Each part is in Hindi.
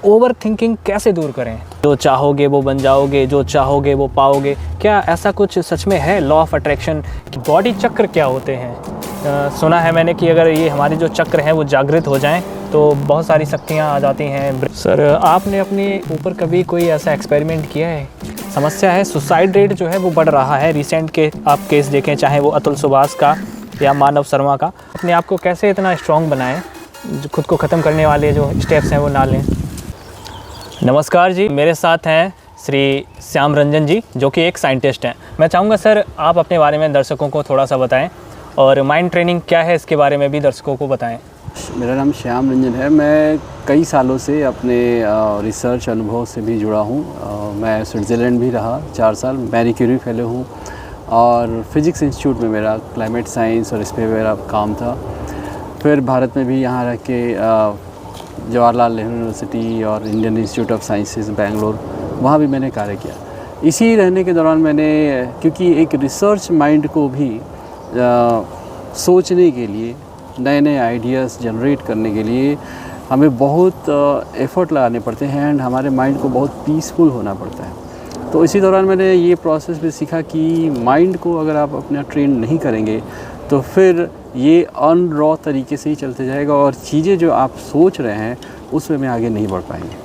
ओवर थिंकिंग कैसे दूर करें? जो चाहोगे वो बन जाओगे, जो चाहोगे वो पाओगे, क्या ऐसा कुछ सच में है? लॉ ऑफ अट्रैक्शन, बॉडी चक्र क्या होते हैं? सुना है मैंने कि अगर ये हमारे जो चक्र हैं वो जागृत हो जाएं तो बहुत सारी शक्तियाँ आ जाती हैं। सर, आपने अपने ऊपर कभी कोई ऐसा एक्सपेरिमेंट किया है? समस्या है सुसाइड रेट जो है वो बढ़ रहा है। रिसेंट के आप केस देखें, चाहे वो अतुल सुभाष का या मानव शर्मा का। अपने आप को कैसे इतना स्ट्रॉन्ग बनाएं, जो खुद को ख़त्म करने वाले जो स्टेप्स हैं वो ना लें। नमस्कार जी, मेरे साथ हैं श्री श्याम रंजन जी, जो कि एक साइंटिस्ट हैं। मैं चाहूँगा सर आप अपने बारे में दर्शकों को थोड़ा सा बताएं और माइंड ट्रेनिंग क्या है इसके बारे में भी दर्शकों को बताएं। मेरा नाम श्याम रंजन है। मैं कई सालों से अपने रिसर्च अनुभव से भी जुड़ा हूँ। मैं स्विट्ज़रलैंड भी रहा 4 साल, मैरी क्यूरी फेलो हूँ और फिज़िक्स इंस्टीट्यूट में मेरा क्लाइमेट साइंस और इस पे मेरा काम था। फिर भारत में भी यहाँ रह के जवाहरलाल नेहरू यूनिवर्सिटी और Indian institute of sciences Bangalore, वहाँ भी मैंने कार्य किया। इसी रहने के दौरान मैंने, क्योंकि एक रिसर्च माइंड को भी सोचने के लिए, नए नए आइडियाज़ जनरेट करने के लिए हमें बहुत एफ़र्ट लगाने पड़ते हैं एंड हमारे माइंड को बहुत पीसफुल होना पड़ता है। तो इसी दौरान मैंने ये प्रोसेस भी सीखा कि माइंड को अगर आप अपना ट्रेन नहीं करेंगे तो फिर ये अनरॉ तरीके से ही चलते जाएगा और चीज़ें जो आप सोच रहे हैं उसमें में आगे नहीं बढ़ पाएंगे।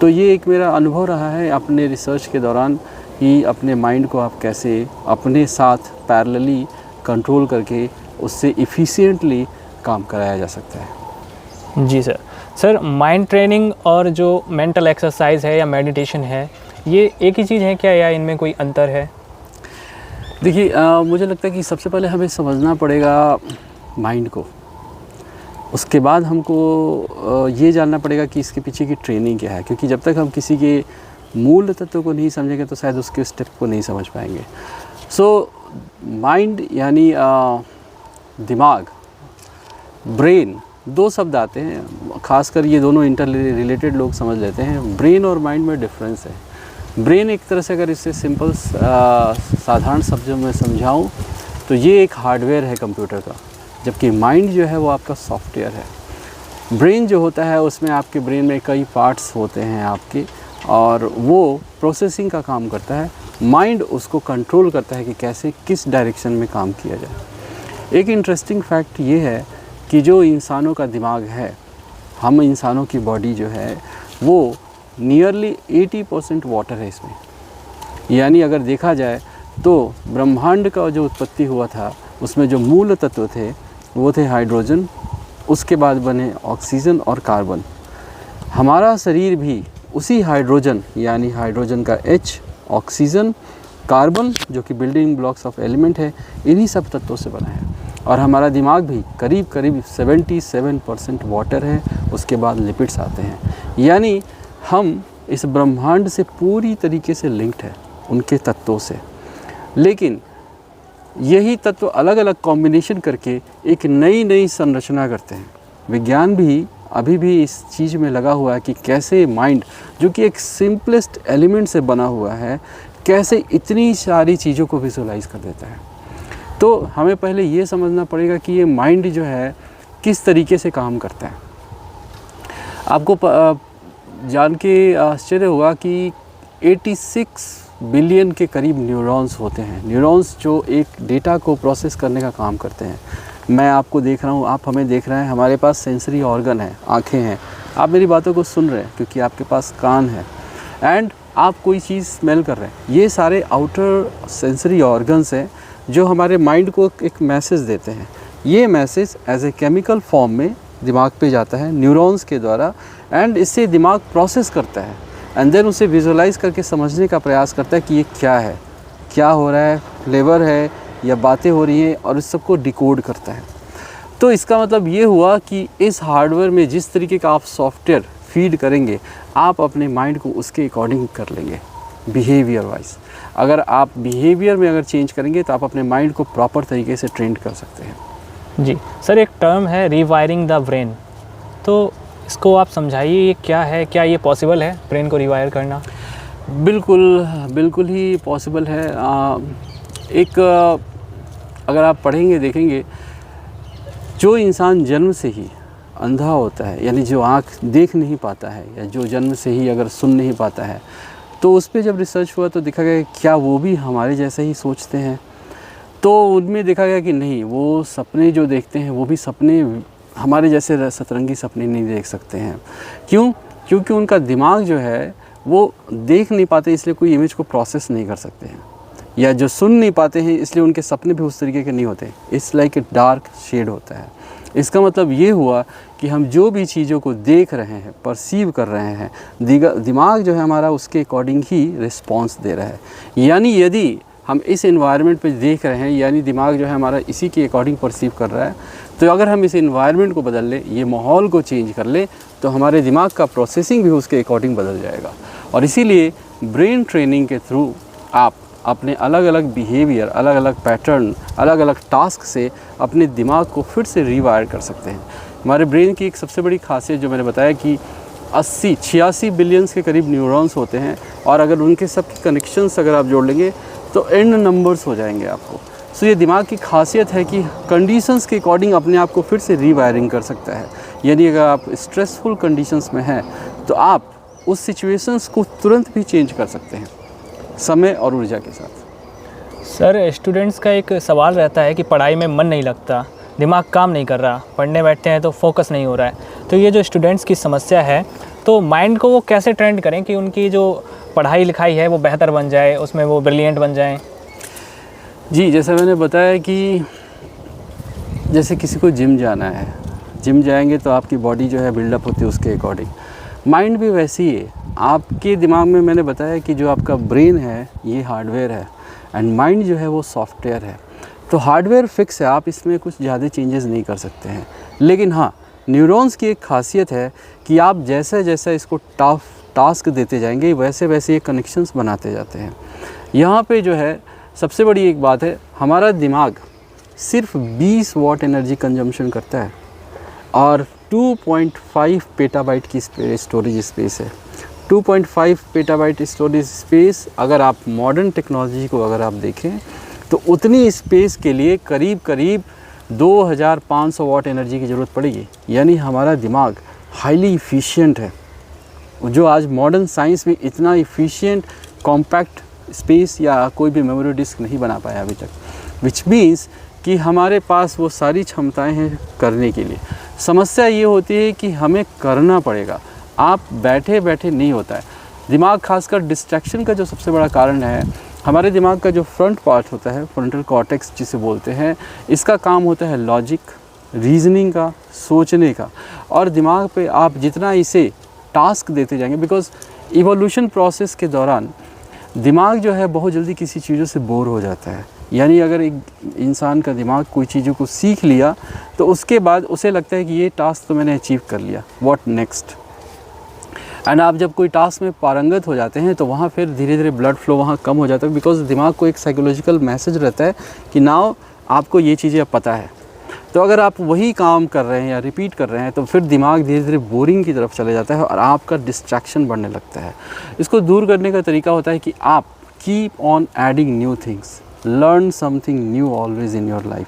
तो ये एक मेरा अनुभव रहा है अपने रिसर्च के दौरान कि अपने माइंड को आप कैसे अपने साथ पैरेलली कंट्रोल करके उससे इफ़िशिएंटली काम कराया जा सकता है। जी सर, माइंड ट्रेनिंग और जो मेंटल एक्सरसाइज है या मेडिटेशन है, ये एक ही चीज़ है क्या या इनमें कोई अंतर है? देखिए, मुझे लगता है कि सबसे पहले हमें समझना पड़ेगा माइंड को। उसके बाद हमको ये जानना पड़ेगा कि इसके पीछे की ट्रेनिंग क्या है, क्योंकि जब तक हम किसी के मूल तत्व को नहीं समझेंगे तो शायद उसके स्टेप को नहीं समझ पाएंगे। सो माइंड यानी दिमाग, ब्रेन, 2 शब्द आते हैं, खासकर ये दोनों इंटर रिलेटेड लोग समझ लेते हैं। ब्रेन और माइंड में डिफरेंस है। ब्रेन एक तरह से अगर इससे सिंपल साधारण शब्दों में समझाऊं तो ये एक हार्डवेयर है कंप्यूटर का, जबकि माइंड जो है वो आपका सॉफ्टवेयर है। ब्रेन जो होता है उसमें आपके ब्रेन में कई पार्ट्स होते हैं आपके, और वो प्रोसेसिंग का काम करता है। माइंड उसको कंट्रोल करता है कि कैसे किस डायरेक्शन में काम किया जाए। एक इंटरेस्टिंग फैक्ट ये है कि जो इंसानों का दिमाग है, हम इंसानों की बॉडी जो है वो नियरली 80% वाटर है इसमें। यानी अगर देखा जाए तो ब्रह्मांड का जो उत्पत्ति हुआ था उसमें जो मूल तत्व थे वो थे हाइड्रोजन, उसके बाद बने ऑक्सीजन और कार्बन। हमारा शरीर भी उसी हाइड्रोजन यानी हाइड्रोजन का H, ऑक्सीजन, कार्बन जो कि बिल्डिंग ब्लॉक्स ऑफ एलिमेंट है, इन्हीं सब तत्वों से बना है। और हमारा दिमाग भी करीब करीब 77% वाटर है, उसके बाद लिपिड्स आते हैं। यानी हम इस ब्रह्मांड से पूरी तरीके से लिंक्ड है उनके तत्वों से। लेकिन यही तत्व अलग अलग कॉम्बिनेशन करके एक नई नई संरचना करते हैं। विज्ञान भी अभी भी इस चीज़ में लगा हुआ है कि कैसे माइंड, जो कि एक सिंपलेस्ट एलिमेंट से बना हुआ है, कैसे इतनी सारी चीज़ों को विजुलाइज कर देता है। तो हमें पहले ये समझना पड़ेगा कि ये माइंड जो है किस तरीके से काम करता है। आपको जान के आश्चर्य होगा कि 86 बिलियन के करीब न्यूरॉन्स होते हैं। न्यूरॉन्स जो एक डेटा को प्रोसेस करने का काम करते हैं। मैं आपको देख रहा हूँ, आप हमें देख रहे हैं, हमारे पास सेंसरी ऑर्गन है, आँखें हैं, आप मेरी बातों को सुन रहे हैं क्योंकि आपके पास कान है, एंड आप कोई चीज़ स्मेल कर रहे हैं। ये सारे आउटर सेंसरी ऑर्गन्स हैं जो हमारे माइंड को एक मैसेज देते हैं। ये message as a chemical form में दिमाग पे जाता है न्यूरॉन्स के द्वारा, एंड इससे दिमाग प्रोसेस करता है एंड देन उसे विजुलाइज करके समझने का प्रयास करता है कि ये क्या है, क्या हो रहा है, फ्लेवर है या बातें हो रही हैं, और इस सब को डिकोड करता है। तो इसका मतलब ये हुआ कि इस हार्डवेयर में जिस तरीके का आप सॉफ्टवेयर फीड करेंगे, आप अपने माइंड को उसके अकॉर्डिंग कर लेंगे बिहेवियर वाइज। अगर आप बिहेवियर में अगर चेंज करेंगे तो आप अपने माइंड को प्रॉपर तरीके से ट्रेंड कर सकते हैं। जी सर, एक टर्म है रीवायरिंग द ब्रेन, तो इसको आप समझाइए, ये क्या है? क्या ये पॉसिबल है ब्रेन को रिवायर करना? बिल्कुल ही पॉसिबल है। अगर आप पढ़ेंगे देखेंगे, जो इंसान जन्म से ही अंधा होता है, यानी जो आँख देख नहीं पाता है या जो जन्म से ही अगर सुन नहीं पाता है, तो उस पे जब रिसर्च हुआ तो देखा गया क्या वो भी हमारे जैसे ही सोचते हैं। तो उनमें देखा गया कि नहीं, वो सपने जो देखते हैं वो भी सपने हमारे जैसे सतरंगी सपने नहीं देख सकते हैं। क्यों? क्योंकि उनका दिमाग जो है वो देख नहीं पाते, इसलिए कोई इमेज को प्रोसेस नहीं कर सकते हैं, या जो सुन नहीं पाते हैं इसलिए उनके सपने भी उस तरीके के नहीं होते। It's like a dark shade होता है। इसका मतलब ये हुआ कि हम जो भी चीज़ों को देख रहे हैं, परसीव कर रहे हैं, दिमाग जो है हमारा उसके अकॉर्डिंग ही रिस्पॉन्स दे रहा है। यानी यदि हम इस एनवायरनमेंट पे देख रहे हैं, यानी दिमाग जो है हमारा इसी के अकॉर्डिंग परसीव कर रहा है, तो अगर हम इस एनवायरनमेंट को बदल लें, ये माहौल को चेंज कर लें, तो हमारे दिमाग का प्रोसेसिंग भी उसके अकॉर्डिंग बदल जाएगा। और इसीलिए ब्रेन ट्रेनिंग के थ्रू आप अपने अलग अलग बिहेवियर, अलग अलग पैटर्न, अलग अलग टास्क से अपने दिमाग को फिर से रीवायर कर सकते हैं। हमारे ब्रेन की एक सबसे बड़ी खासियत जो मैंने बताया कि 86 बिलियंस के करीब न्यूरॉन्स होते हैं, और अगर उनके सब कनेक्शंस अगर आप जोड़ लेंगे तो एंड नंबर्स हो जाएंगे आपको। सो ये दिमाग की खासियत है कि कंडीशंस के अकॉर्डिंग अपने आप को फिर से रीवायरिंग कर सकता है। यानी अगर आप स्ट्रेसफुल कंडीशंस में हैं तो आप उस सिचुएशंस को तुरंत भी चेंज कर सकते हैं समय और ऊर्जा के साथ। सर, स्टूडेंट्स का एक सवाल रहता है कि पढ़ाई में मन नहीं लगता, दिमाग काम नहीं कर रहा, पढ़ने बैठते हैं तो फोकस नहीं हो रहा है। तो ये जो स्टूडेंट्स की समस्या है, तो माइंड को वो कैसे ट्रेंड करें कि उनकी जो पढ़ाई लिखाई है वो बेहतर बन जाए, उसमें वो ब्रिलियंट बन जाएं? जी, जैसा मैंने बताया कि जैसे किसी को जिम जाना है, जिम जाएंगे तो आपकी बॉडी जो है बिल्डअप होती है उसके अकॉर्डिंग। माइंड भी वैसी है। आपके दिमाग में मैंने बताया कि जो आपका ब्रेन है ये हार्डवेयर है, एंड माइंड जो है वो सॉफ्टवेयर है। तो हार्डवेयर फिक्स है, आप इसमें कुछ ज़्यादा चेंजेस नहीं कर सकते हैं। लेकिन हाँ, न्यूरॉन्स की एक खासियत है कि आप जैसे जैसे इसको टास्क देते जाएंगे वैसे वैसे ये कनेक्शंस बनाते जाते हैं। यहाँ पे जो है सबसे बड़ी एक बात है, हमारा दिमाग सिर्फ 20 वाट एनर्जी कंजम्पशन करता है और 2.5 पेटाबाइट की स्टोरेज स्पेस है। 2.5 पेटाबाइट स्टोरेज स्पेस अगर आप मॉडर्न टेक्नोलॉजी को अगर आप देखें तो उतनी स्पेस के लिए करीब करीब 2500 वाट एनर्जी की ज़रूरत पड़ेगी। यानी हमारा दिमाग हाईली इफ़िशियंट है, जो आज मॉडर्न साइंस में इतना इफ़िशियंट कॉम्पैक्ट स्पेस या कोई भी मेमोरी डिस्क नहीं बना पाया अभी तक। विच मीन्स कि हमारे पास वो सारी क्षमताएं हैं करने के लिए। समस्या ये होती है कि हमें करना पड़ेगा, आप बैठे बैठे नहीं होता है। दिमाग खासकर डिस्ट्रैक्शन का जो सबसे बड़ा कारण है, हमारे दिमाग का जो फ्रंट पार्ट होता है, फ्रंटल कॉर्टेक्स जिसे बोलते हैं, इसका काम होता है लॉजिक, रीजनिंग का, सोचने का। और दिमाग पे आप जितना इसे टास्क देते जाएंगे, बिकॉज इवोल्यूशन प्रोसेस के दौरान दिमाग जो है बहुत जल्दी किसी चीज़ों से बोर हो जाता है। यानी अगर एक इंसान का दिमाग कोई चीज़ों को सीख लिया तो उसके बाद उसे लगता है कि ये टास्क तो मैंने अचीव कर लिया, व्हाट नेक्स्ट। एंड आप जब कोई टास्क में पारंगत हो जाते हैं तो वहाँ फिर धीरे धीरे ब्लड फ्लो वहाँ कम हो जाता है, बिकॉज दिमाग को एक साइकोलॉजिकल मैसेज रहता है कि नाउ आपको ये चीज़ें अब पता है। तो अगर आप वही काम कर रहे हैं या रिपीट कर रहे हैं तो फिर दिमाग धीरे धीरे बोरिंग की तरफ चले जाता है और आपका डिस्ट्रैक्शन बढ़ने लगता है। इसको दूर करने का तरीका होता है कि आप keep on adding new things, learn something new always in your life.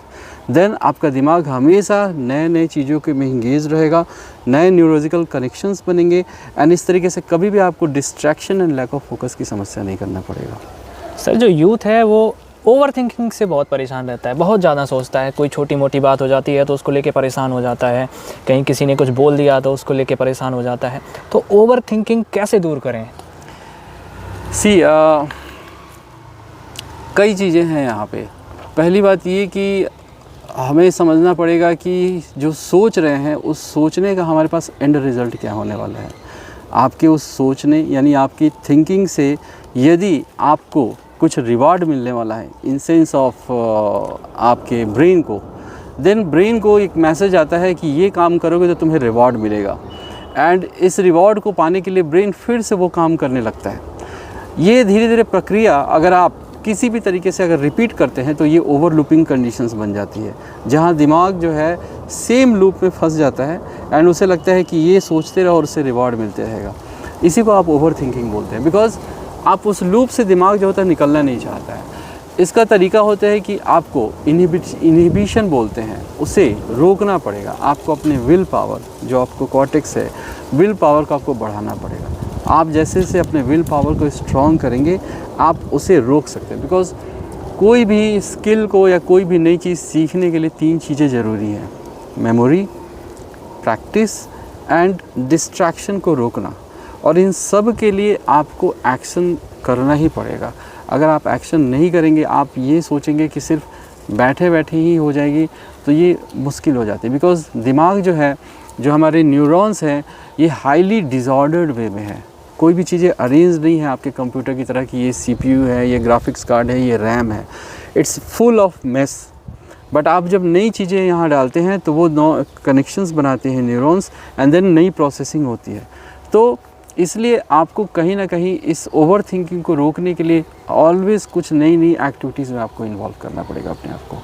Then आपका दिमाग हमेशा नए नए चीज़ों के में इंगेज रहेगा, नए न्यूरोलॉजिकल कनेक्शंस बनेंगे, एंड इस तरीके से कभी भी आपको distraction and lack of focus की समस्या नहीं करना पड़ेगा। सर, जो यूथ है वो ओवर थिंकिंग से बहुत परेशान रहता है, बहुत ज़्यादा सोचता है। कोई छोटी मोटी बात हो जाती है तो उसको लेके परेशान हो जाता है, कहीं किसी ने कुछ बोल दिया तो उसको लेके परेशान हो जाता है। तो ओवर थिंकिंग कैसे दूर करें? कई चीज़ें हैं यहाँ पे। पहली बात ये कि हमें समझना पड़ेगा कि जो सोच रहे हैं उस सोचने का हमारे पास एंड रिज़ल्ट क्या होने वाला है। आपके उस सोचने यानी आपकी थिंकिंग से यदि आपको कुछ रिवार्ड मिलने वाला है इन सेंस ऑफ आपके ब्रेन को, देन ब्रेन को एक मैसेज आता है कि ये काम करोगे तो तुम्हें रिवार्ड मिलेगा, एंड इस रिवार्ड को पाने के लिए ब्रेन फिर से वो काम करने लगता है। ये धीरे धीरे प्रक्रिया अगर आप किसी भी तरीके से अगर रिपीट करते हैं तो ये ओवरलूपिंग कंडीशंस बन जाती है, जहाँ दिमाग जो है सेम लूप में फंस जाता है एंड उसे लगता है कि ये सोचते रहो और उससे रिवार्ड मिलते रहेगा। इसी को आप ओवर थिंकिंग बोलते हैं, बिकॉज आप उस लूप से दिमाग जो होता है निकलना नहीं चाहता है। इसका तरीका होता है कि आपको इनहिबिशन बोलते हैं, उसे रोकना पड़ेगा। आपको अपने विल पावर, जो आपको कॉर्टेक्स है, विल पावर को आपको बढ़ाना पड़ेगा। आप जैसे जैसे अपने विल पावर को स्ट्रॉन्ग करेंगे, आप उसे रोक सकते हैं। बिकॉज़ कोई भी स्किल को या कोई भी नई चीज़ सीखने के लिए 3 चीज़ें ज़रूरी हैं: मेमोरी, प्रैक्टिस एंड डिस्ट्रैक्शन को रोकना। और इन सब के लिए आपको एक्शन करना ही पड़ेगा। अगर आप एक्शन नहीं करेंगे, आप ये सोचेंगे कि सिर्फ बैठे बैठे ही हो जाएगी, तो ये मुश्किल हो जाती है। बिकॉज़ दिमाग जो है, जो हमारे न्यूरॉन्स हैं, ये हाईली डिसऑर्डर्ड वे में है। कोई भी चीज़ें अरेंज नहीं है आपके कंप्यूटर की तरह कि ये CPU है, ये ग्राफिक्स कार्ड है, ये रैम है। It's full of mess. But आप जब नई चीज़ें यहाँ डालते हैं तो वो कनेक्शंस बनाते हैं न्यूरॉन्स, एंड देन नई प्रोसेसिंग होती है। तो इसलिए आपको कहीं ना कहीं इस ओवर थिंकिंग को रोकने के लिए ऑलवेज़ कुछ नई नई एक्टिविटीज़ में आपको इन्वॉल्व करना पड़ेगा अपने आप को।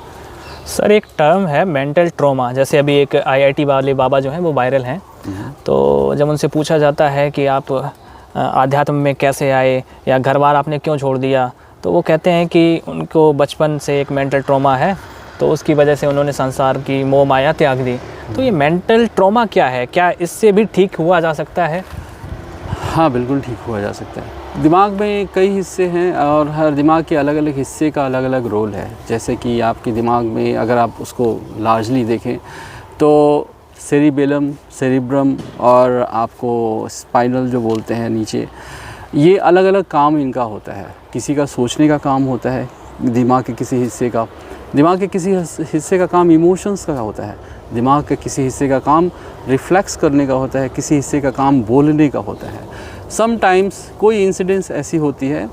सर, एक टर्म है मेंटल ट्रॉमा। जैसे अभी एक IIT वाले बाबा जो हैं वो वायरल हैं, तो जब उनसे पूछा जाता है कि आप आध्यात्म में कैसे आए या घर बार आपने क्यों छोड़ दिया, तो वो कहते हैं कि उनको बचपन से एक मेंटल ट्रॉमा है, तो उसकी वजह से उन्होंने संसार की मोह माया त्याग दी। तो ये मेंटल ट्रॉमा क्या है? क्या इससे भी ठीक हुआ जा सकता है? हाँ, बिल्कुल ठीक हुआ जा सकता है। दिमाग में कई हिस्से हैं और हर दिमाग के अलग अलग हिस्से का अलग अलग रोल है। जैसे कि आपके दिमाग में अगर आप उसको लार्जली देखें तो सेरिबेलम, सेरिब्रम और आपको स्पाइनल जो बोलते हैं नीचे, ये अलग अलग काम इनका होता है। किसी का सोचने का काम होता है दिमाग के किसी हिस्से का, दिमाग के किसी हिस्से का काम इमोशंस का होता है, दिमाग के किसी हिस्से का काम रिफ्लेक्स करने का होता है, किसी हिस्से का काम बोलने का होता है। समटाइम्स कोई इंसिडेंस ऐसी होती है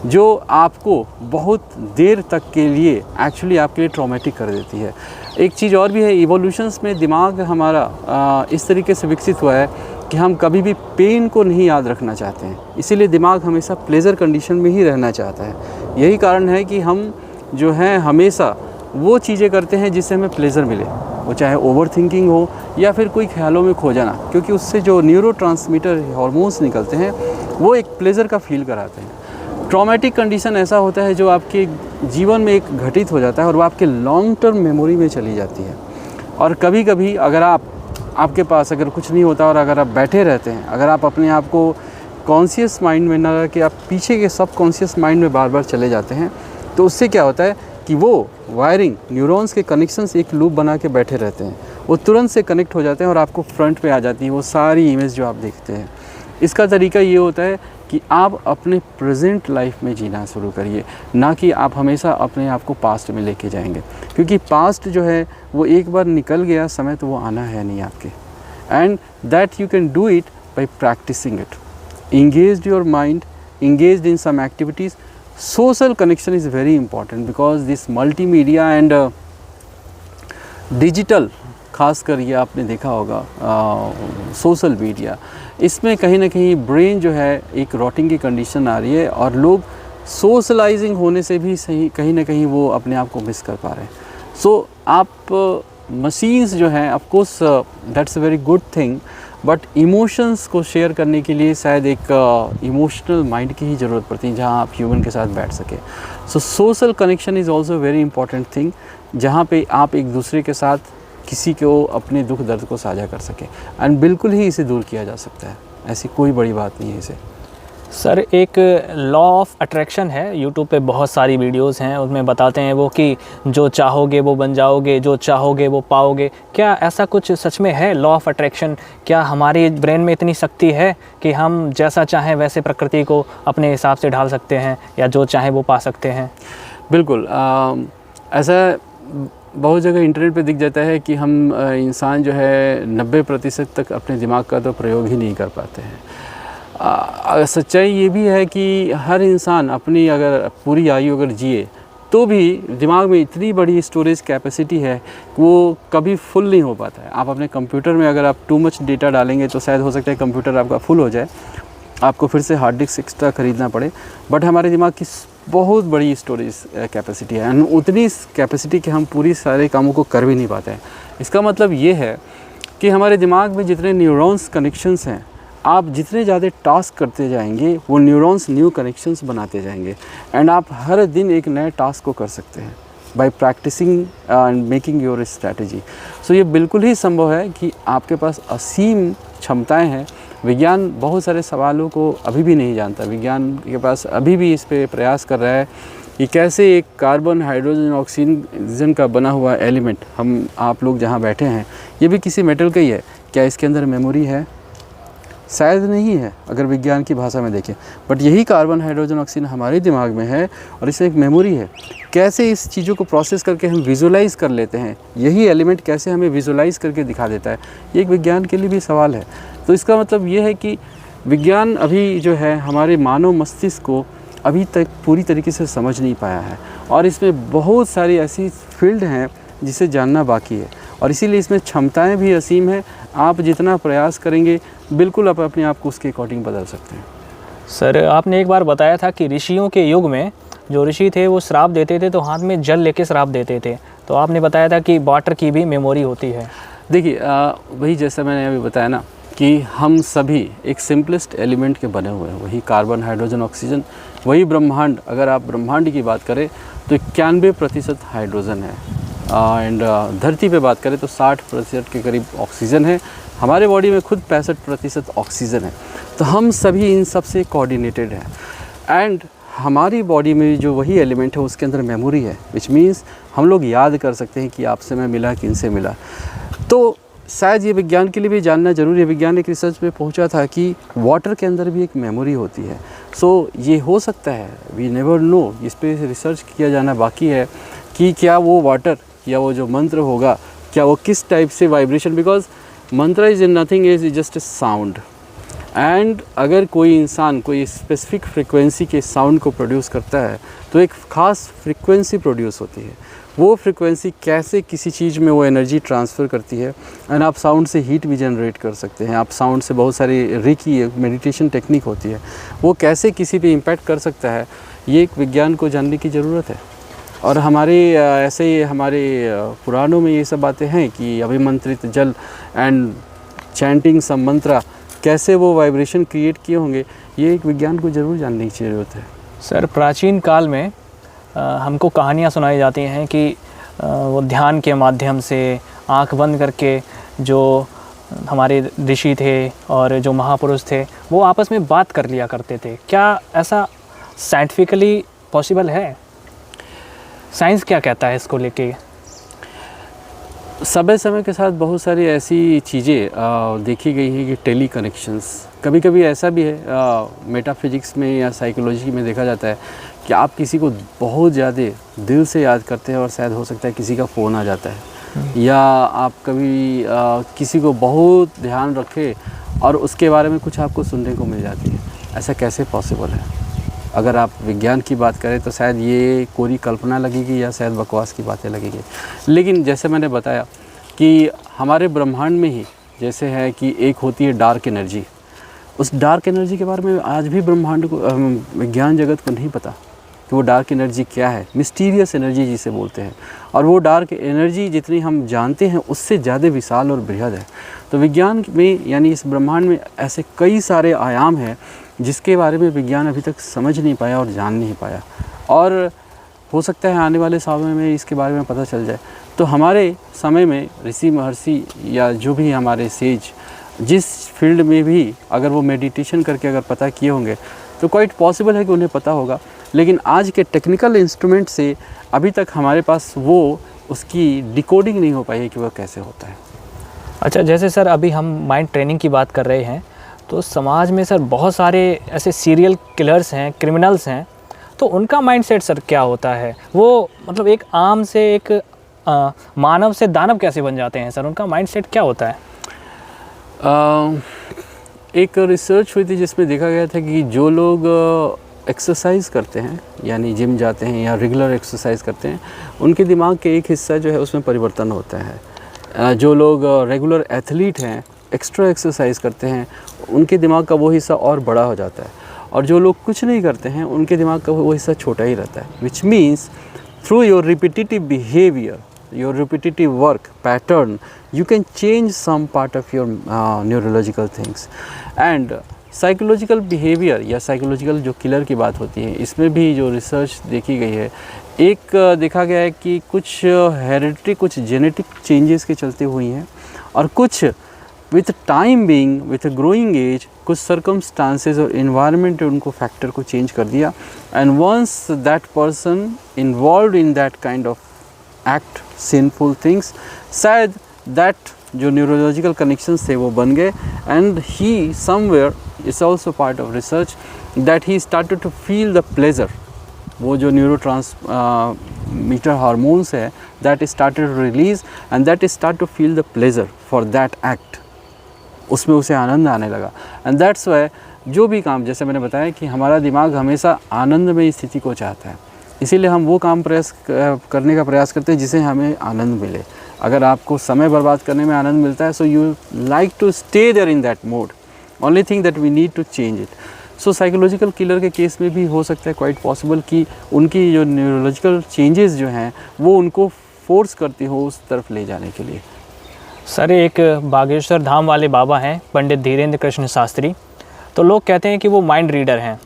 जो आपको बहुत देर तक के लिए एक्चुअली आपके लिए ट्रॉमेटिक कर देती है। एक चीज़ और भी है, इवोल्यूशंस में दिमाग हमारा इस तरीके से विकसित हुआ है कि हम कभी भी पेन को नहीं याद रखना चाहते हैं। इसीलिए दिमाग हमेशा प्लेजर कंडीशन में ही रहना चाहता है। यही कारण है कि हम जो हैं हमेशा वो चीज़ें करते हैं जिससे हमें प्लेजर मिले, वो चाहे ओवर थिंकिंग हो या फिर कोई ख्यालों में खो जाना, क्योंकि उससे जो न्यूरोट्रांसमीटर हार्मोन्स निकलते हैं वो एक प्लेजर का फील कराते हैं। ट्रॉमेटिक कंडीशन ऐसा होता है जो आपके जीवन में एक घटित हो जाता है और वो आपके लॉन्ग टर्म मेमोरी में चली जाती है। और कभी कभी अगर आपके पास अगर कुछ नहीं होता और अगर आप बैठे रहते हैं, अगर आप अपने आप को कॉन्शियस माइंड में ना कि आप पीछे के सब कॉन्शियस माइंड में बार बार चले जाते हैं, तो उससे क्या होता है कि वो वायरिंग, न्यूरॉन्स के कनेक्शंस एक लूप बना के बैठे रहते हैं, वो तुरंत से कनेक्ट हो जाते हैं और आपको फ्रंट पे आ जाती है वो सारी इमेज जो आप देखते हैं। इसका तरीका ये होता है कि आप अपने प्रेजेंट लाइफ में जीना शुरू करिए, ना कि आप हमेशा अपने आप को पास्ट में लेके जाएंगे, क्योंकि पास्ट जो है वो एक बार निकल गया समय, तो वो आना है नहीं आपके। And that you can do it by practising it. engaged your mind, engaged in some activities. Social connection is very important because this multimedia and digital, खासकर ये आपने देखा होगा सोशल मीडिया, इसमें कहीं ना कहीं ब्रेन जो है एक रॉटिंग की कंडीशन आ रही है और लोग सोशलाइजिंग होने से भी सही कहीं ना कहीं वो अपने आप को मिस कर पा रहे हैं। सो आप मशीन्स जो हैं, of course that's a very good thing, but emotions को शेयर करने के लिए शायद एक इमोशनल माइंड की ही ज़रूरत पड़ती है जहाँ आप ह्यूमन के साथ बैठ सकें। So social connection is also very important thing, जहाँ पे आप एक दूसरे के साथ किसी को अपने दुख दर्द को साझा कर सकें, एंड बिल्कुल ही इसे दूर किया जा सकता है, ऐसी कोई बड़ी बात नहीं है इसे। सर, एक लॉ ऑफ अट्रैक्शन है, यूट्यूब पे बहुत सारी वीडियोस हैं, उसमें बताते हैं वो कि जो चाहोगे वो बन जाओगे, जो चाहोगे वो पाओगे। क्या ऐसा कुछ सच में है लॉ ऑफ अट्रैक्शन? क्या हमारे ब्रेन में इतनी शक्ति है कि हम जैसा चाहें वैसे प्रकृति को अपने हिसाब से ढाल सकते हैं या जो चाहें वो पा सकते हैं? बिल्कुल, ऐसा बहुत जगह इंटरनेट पे दिख जाता है कि हम इंसान जो है 90% तक अपने दिमाग का तो प्रयोग ही नहीं कर पाते हैं। सच्चाई ये भी है कि हर इंसान अपनी अगर पूरी आयु अगर जिए तो भी दिमाग में इतनी बड़ी स्टोरेज कैपेसिटी है कि वो कभी फुल नहीं हो पाता है। आप अपने कंप्यूटर में अगर आप टू मच डेटा डालेंगे तो शायद हो सकता है कंप्यूटर आपका फुल हो जाए, आपको फिर से हार्ड डिस्क एक्स्ट्रा ख़रीदना पड़े। बट हमारे दिमाग की बहुत बड़ी स्टोरेज कैपेसिटी है, एंड उतनी कैपेसिटी कि हम पूरी सारे कामों को कर भी नहीं पाते हैं। इसका मतलब ये है कि हमारे दिमाग में जितने न्यूरॉन्स कनेक्शंस हैं, आप जितने ज़्यादा टास्क करते जाएंगे वो न्यूरॉन्स न्यू कनेक्शंस बनाते जाएंगे एंड आप हर दिन एक नए टास्क को कर सकते हैं by practising and making your strategy. So ये बिल्कुल ही संभव है कि आपके पास असीम क्षमताएं हैं। विज्ञान बहुत सारे सवालों को अभी भी नहीं जानता। विज्ञान के पास अभी भी इस पे प्रयास कर रहा है कि कैसे एक कार्बन, हाइड्रोजन, ऑक्सीजन का बना हुआ एलिमेंट, हम आप लोग जहाँ बैठे हैं ये भी किसी मेटल का ही है, क्या इसके अंदर मेमोरी है? शायद नहीं है अगर विज्ञान की भाषा में देखें, बट यही कार्बन, हाइड्रोजन, ऑक्सीजन हमारे दिमाग में है और इसमें एक मेमोरी है। कैसे इस चीज़ों को प्रोसेस करके हम विजुलाइज़ कर लेते हैं, यही एलिमेंट कैसे हमें विजुलाइज़ करके दिखा देता है, ये एक विज्ञान के लिए भी सवाल है। तो इसका मतलब ये है कि विज्ञान अभी जो है हमारे मानव मस्तिष्क को अभी तक पूरी तरीके से समझ नहीं पाया है और इसमें बहुत सारी ऐसी फील्ड हैं जिसे जानना बाकी है और इसीलिए इसमें क्षमताएं भी असीम हैं। आप जितना प्रयास करेंगे बिल्कुल आप अपने आप को उसके अकॉर्डिंग बदल सकते हैं। सर, आपने एक बार बताया था कि ऋषियों के युग में जो ऋषि थे वो श्राप देते थे तो हाथ में जल लेके श्राप देते थे, तो आपने बताया था कि वाटर की भी मेमोरी होती है। देखिए वही जैसा मैंने अभी बताया ना कि हम सभी एक सिंपलेस्ट एलिमेंट के बने हुए हैं, वही कार्बन, हाइड्रोजन, ऑक्सीजन, वही ब्रह्मांड। अगर आप ब्रह्मांड की बात करें तो 91% हाइड्रोजन है एंड धरती पे बात करें तो 60% के करीब ऑक्सीजन है। हमारे बॉडी में खुद 65% ऑक्सीजन है। तो हम सभी इन सब से कोऑर्डिनेटेड हैं एंड हमारी बॉडी में जो वही एलिमेंट है उसके अंदर मेमोरी है, विच मीन्स हम लोग याद कर सकते हैं कि आपसे मैं मिला, किन से मिला। तो शायद ये विज्ञान के लिए भी जानना ज़रूरी है। विज्ञान एक रिसर्च में पहुंचा था कि वाटर के अंदर भी एक मेमोरी होती है। सो ये हो सकता है, वी नेवर नो, इस पर रिसर्च किया जाना बाकी है कि क्या वो वाटर या वो जो मंत्र होगा क्या वो किस टाइप से वाइब्रेशन, बिकॉज मंत्र is in nothing, is just a sound and अगर कोई इंसान कोई स्पेसिफिक फ्रिक्वेंसी के साउंड को प्रोड्यूस करता है तो एक ख़ास फ्रिक्वेंसी प्रोड्यूस होती है। वो फ्रिक्वेंसी कैसे किसी चीज़ में वो एनर्जी ट्रांसफ़र करती है एंड आप साउंड से हीट भी जनरेट कर सकते हैं। आप साउंड से बहुत सारी रेकी मेडिटेशन टेक्निक होती है, वो कैसे किसी पे इम्पैक्ट कर सकता है, ये एक विज्ञान को जानने की ज़रूरत है। और हमारे ऐसे ही हमारे पुराणों में ये सब बातें हैं कि अभिमंत्रित जल एंड चैंटिंग सम मंत्रा, कैसे वो वाइब्रेशन क्रिएट किए होंगे, ये एक विज्ञान को ज़रूर जानने की ज़रूरत है। सर, प्राचीन काल में हमको कहानियाँ सुनाई जाती हैं कि वो ध्यान के माध्यम से आंख बंद करके जो हमारे ऋषि थे और जो महापुरुष थे वो आपस में बात कर लिया करते थे। क्या ऐसा साइंटिफिकली पॉसिबल है? साइंस क्या कहता है इसको लेके? समय समय के साथ बहुत सारी ऐसी चीज़ें देखी गई हैं कि टेली कनेक्शंस, कभी कभी ऐसा भी है मेटाफिजिक्स में या साइकोलॉजी में देखा जाता है कि आप किसी को बहुत ज़्यादा दिल से याद करते हैं और शायद हो सकता है किसी का फ़ोन आ जाता है, या आप कभी किसी को बहुत ध्यान रखें और उसके बारे में कुछ आपको सुनने को मिल जाती है। ऐसा कैसे पॉसिबल है? अगर आप विज्ञान की बात करें तो शायद ये कोरी कल्पना लगेगी या शायद बकवास की बातें लगेगी, लेकिन जैसे मैंने बताया कि हमारे ब्रह्मांड में ही जैसे है कि एक होती है डार्क एनर्जी। उस डार्क एनर्जी के बारे में आज भी ब्रह्मांड को, विज्ञान जगत को नहीं पता कि वो डार्क एनर्जी क्या है। मिस्टीरियस एनर्जी जिसे बोलते हैं, और वो डार्क एनर्जी जितनी हम जानते हैं उससे ज़्यादा विशाल और बृहद है। तो विज्ञान में यानी इस ब्रह्मांड में ऐसे कई सारे आयाम हैं जिसके बारे में विज्ञान अभी तक समझ नहीं पाया और जान नहीं पाया, और हो सकता है आने वाले समय में इसके बारे में पता चल जाए। तो हमारे समय में ऋषि महर्षि या जो भी हमारे सेज जिस फील्ड में भी अगर वो मेडिटेशन करके अगर पता किए होंगे तो क्वाइट पॉसिबल है कि उन्हें पता होगा, लेकिन आज के टेक्निकल इंस्ट्रूमेंट से अभी तक हमारे पास वो उसकी डिकोडिंग नहीं हो पाई है कि वह कैसे होता है। अच्छा, जैसे सर अभी हम माइंड ट्रेनिंग की बात कर रहे हैं तो समाज में सर बहुत सारे ऐसे सीरियल किलर्स हैं, क्रिमिनल्स हैं, तो उनका माइंडसेट सर क्या होता है? वो मतलब एक आम से एक मानव से दानव कैसे बन जाते हैं सर? उनका माइंडसेट क्या होता है? एक रिसर्च हुई थी जिसमें देखा गया था कि जो लोग एक्सरसाइज करते हैं यानी जिम जाते हैं या रेगुलर एक्सरसाइज करते हैं, उनके दिमाग के एक हिस्सा जो है उसमें परिवर्तन होता है। जो लोग रेगुलर एथलीट हैं, एक्स्ट्रा एक्सरसाइज करते हैं, उनके दिमाग का वो हिस्सा और बड़ा हो जाता है, और जो लोग कुछ नहीं करते हैं उनके दिमाग का वो हिस्सा छोटा ही रहता है। Which means through your repetitive behaviour your repetitive work pattern, you can change some part of your neurological things. And psychological behaviour या साइकोलॉजिकल जो किलर की बात होती है, इसमें भी जो रिसर्च देखी गई है, एक देखा गया है कि कुछ हेरिडिटरी, कुछ जेनेटिक चेंजेस के चलते हुई हैं, और कुछ with time being, with growing age, कुछ सर्कमस्टांसेस और इन्वायरमेंट उनको फैक्टर को चेंज कर दिया। And once that person involve in that kind of act, sinful things, शायद दैट जो न्यूरोलॉजिकल कनेक्शंस थे वो बन गए, and he somewhere it's also part of research that he started to feel the pleasure. वो जो न्यूरोट्रांसमीटर हार्मोन्स है, that started to release and that start to feel the pleasure for that act, उसमें उसे आनंद आने लगा। एंड दैट्स वाई जो भी काम, जैसे मैंने बताया कि हमारा दिमाग हमेशा आनंदमय स्थिति को चाहता है, इसीलिए हम वो काम करने का प्रयास करते हैं जिसे हमें आनंद मिले। अगर आपको समय बर्बाद करने में आनंद मिलता है, so you like to stay there in that mode, only thing that we need to change it. So psychological killer के केस में भी हो सकता है, क्वाइट पॉसिबल, कि उनकी जो न्यूरोलॉजिकल चेंजेस जो हैं वो उनको फोर्स करती हो उस तरफ ले जाने के लिए। सर, एक बागेश्वर धाम वाले बाबा हैं, पंडित धीरेन्द्र कृष्ण शास्त्री, तो लोग कहते हैं कि वो माइंड रीडर हैं।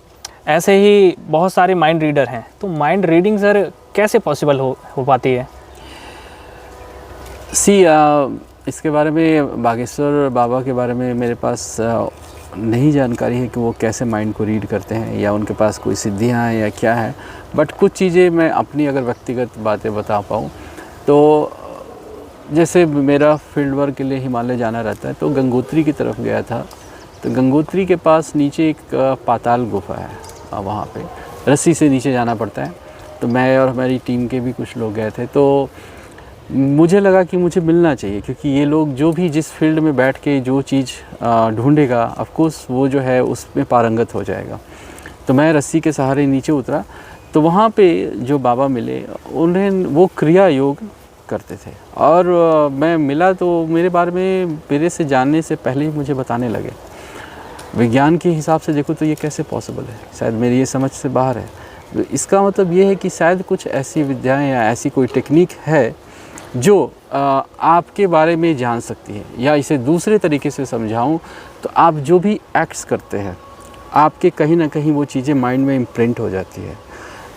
ऐसे ही बहुत सारे माइंड रीडर हैं, तो माइंड रीडिंग सर कैसे पॉसिबल हो पाती है? इसके बारे में, बागेश्वर बाबा के बारे में मेरे पास नहीं जानकारी है कि वो कैसे माइंड को रीड करते हैं या उनके पास कोई सिद्धियाँ हैं या क्या है, बट कुछ चीज़ें मैं अपनी अगर व्यक्तिगत बातें बता पाऊँ तो, जैसे मेरा फील्ड वर्क के लिए हिमालय जाना रहता है, तो गंगोत्री की तरफ गया था। तो गंगोत्री के पास नीचे एक पाताल गुफा है, वहाँ पे रस्सी से नीचे जाना पड़ता है। तो मैं और हमारी टीम के भी कुछ लोग गए थे, तो मुझे लगा कि मुझे मिलना चाहिए, क्योंकि ये लोग जो भी जिस फील्ड में बैठ के जो चीज़ ढूंढेगा, ऑफ कोर्स वो जो है उसमें पारंगत हो जाएगा। तो मैं रस्सी के सहारे नीचे उतरा, तो वहाँ पे जो बाबा मिले, उन्हें वो क्रिया योग करते थे, और मैं मिला तो मेरे बारे में, मेरे से जानने से पहले ही मुझे बताने लगे। विज्ञान के हिसाब से देखो तो ये कैसे पॉसिबल है, शायद मेरी ये समझ से बाहर है। तो इसका मतलब ये है कि शायद कुछ ऐसी विद्याएं या ऐसी कोई टेक्निक है जो आपके बारे में जान सकती है, या इसे दूसरे तरीके से समझाऊं तो आप जो भी एक्ट्स करते हैं, आपके कहीं ना कहीं वो चीज़ें माइंड में इम्प्रिंट हो जाती है।